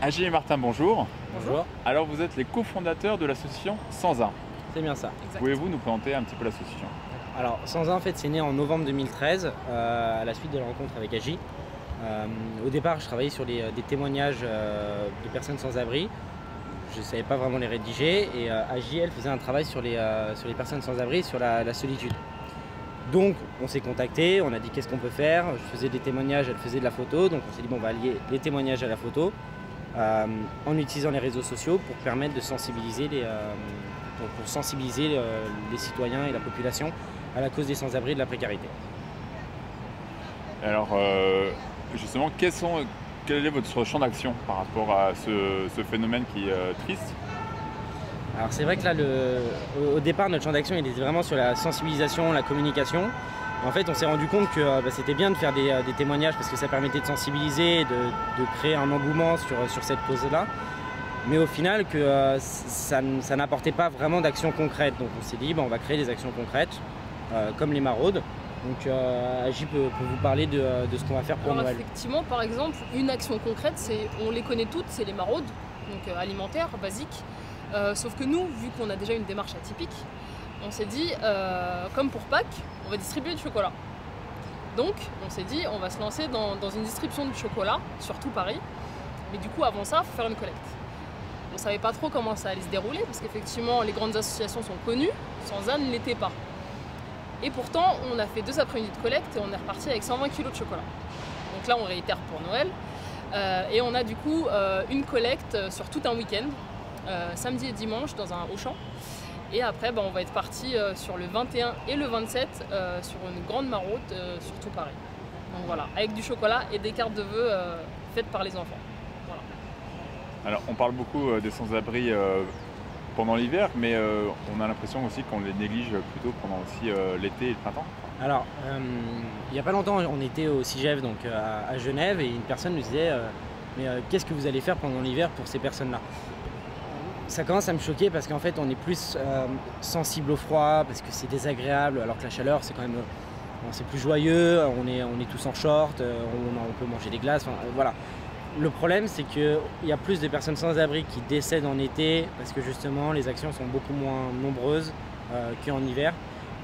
Agile et Martin, bonjour. Bonjour. Alors vous êtes les cofondateurs de l'association Sans Un. C'est bien ça. Pouvez-vous nous présenter un petit peu l'association? Alors Sans Un, en fait, c'est né en novembre 2013 à la suite de la rencontre avec Agi. Au départ, je travaillais sur des témoignages de personnes sans abri. Je ne savais pas vraiment les rédiger et Agi, elle, faisait un travail sur les personnes sans abri, sur la solitude. Donc on s'est contacté, on a dit qu'est-ce qu'on peut faire. Je faisais des témoignages, elle faisait de la photo, donc on s'est dit bon, on va lier les témoignages à la photo en utilisant les réseaux sociaux pour permettre de sensibiliser les citoyens et la population à la cause des sans-abri et de la précarité. Alors justement, quel est votre champ d'action par rapport à ce phénomène qui est triste? Alors c'est vrai que là, au départ, notre champ d'action il était vraiment sur la sensibilisation, la communication. En fait, on s'est rendu compte que c'était bien de faire des témoignages parce que ça permettait de sensibiliser, de créer un engouement sur cette cause-là. Mais au final, que ça n'apportait pas vraiment d'action concrète. Donc on s'est dit, on va créer des actions concrètes, comme les maraudes. Donc Agi peut vous parler de ce qu'on va faire pour Noël. Effectivement, par exemple, une action concrète, on les connaît toutes, c'est les maraudes, donc alimentaires, basiques. Sauf que nous, vu qu'on a déjà une démarche atypique, on s'est dit, comme pour Pâques, on va distribuer du chocolat. Donc, on s'est dit, on va se lancer dans une distribution de chocolat sur tout Paris. Mais du coup, avant ça, il faut faire une collecte. On ne savait pas trop comment ça allait se dérouler, parce qu'effectivement, les grandes associations sont connues, Sans Un ne l'était pas. Et pourtant, on a fait 2 après-midi de collecte et on est reparti avec 120 kg de chocolat. Donc là, on réitère pour Noël. Et on a du coup une collecte sur tout un week-end. Samedi et dimanche dans un Auchan. Et après, on va être parti sur le 21 et le 27 sur une grande maraude sur tout Paris. Donc voilà, avec du chocolat et des cartes de vœux faites par les enfants. Voilà. Alors on parle beaucoup des sans-abri pendant l'hiver, mais on a l'impression aussi qu'on les néglige plutôt pendant aussi l'été et le printemps. Alors, il n'y a pas longtemps, on était au CIGEF, donc à Genève, et une personne nous disait mais qu'est-ce que vous allez faire pendant l'hiver pour ces personnes-là? Ça commence à me choquer parce qu'en fait on est plus sensible au froid parce que c'est désagréable, alors que la chaleur c'est quand même c'est plus joyeux, on est tous en short, on peut manger des glaces, voilà. Le problème c'est qu'il y a plus de personnes sans abri qui décèdent en été parce que justement les actions sont beaucoup moins nombreuses qu'en hiver,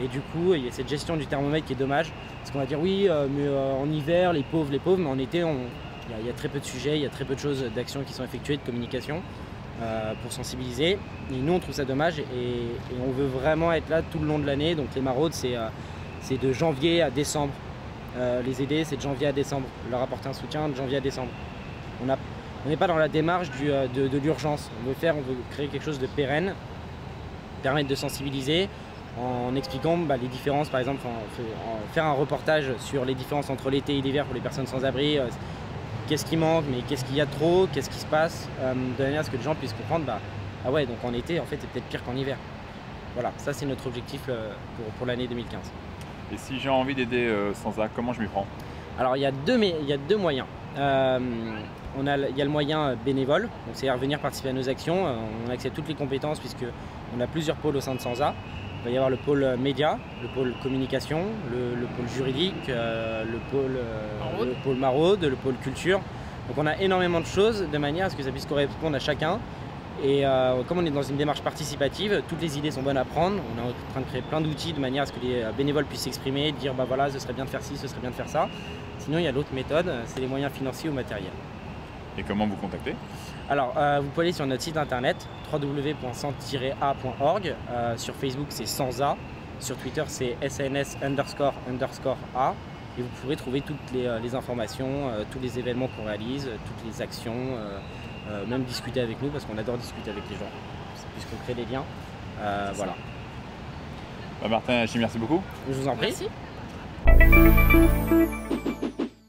et du coup il y a cette gestion du thermomètre qui est dommage parce qu'on va dire oui mais en hiver les pauvres, mais en été il y a très peu de sujets, il y a très peu de choses, d'actions qui sont effectuées, de communication. Pour sensibiliser, et nous on trouve ça dommage et on veut vraiment être là tout le long de l'année. Donc les maraudes c'est de janvier à décembre, les aider c'est de janvier à décembre, leur apporter un soutien de janvier à décembre. On n'est pas dans la démarche de l'urgence, on veut créer quelque chose de pérenne, permettre de sensibiliser en expliquant les différences, par exemple faire un reportage sur les différences entre l'été et l'hiver pour les personnes sans abri. Qu'est-ce qui manque, mais qu'est-ce qu'il y a trop, qu'est-ce qui se passe, de manière à ce que les gens puissent comprendre, ah ouais, donc en été, en fait, c'est peut-être pire qu'en hiver. Voilà, ça c'est notre objectif pour l'année 2015. Et si j'ai envie d'aider Sans Un, comment je m'y prends? Alors il y a deux moyens. Il y a le moyen bénévole, c'est-à-dire venir participer à nos actions. On accède à toutes les compétences puisqu'on a plusieurs pôles au sein de Sans Un. Il va y avoir le pôle média, le pôle communication, le pôle juridique, le pôle maraude, le pôle culture. Donc on a énormément de choses de manière à ce que ça puisse correspondre à chacun. Et comme on est dans une démarche participative, toutes les idées sont bonnes à prendre. On est en train de créer plein d'outils de manière à ce que les bénévoles puissent s'exprimer, dire voilà, ce serait bien de faire ci, ce serait bien de faire ça. Sinon il y a l'autre méthode, c'est les moyens financiers ou matériels. Et comment vous contacter? Alors, vous pouvez aller sur notre site internet www.sans-a.org. Sur Facebook, c'est Sans A. Sur Twitter, c'est SNS__A. Et vous pourrez trouver toutes les informations, tous les événements qu'on réalise, toutes les actions, même discuter avec nous parce qu'on adore discuter avec les gens, puisqu'on crée des liens. Voilà. Martin, merci beaucoup. Je vous en prie. Merci.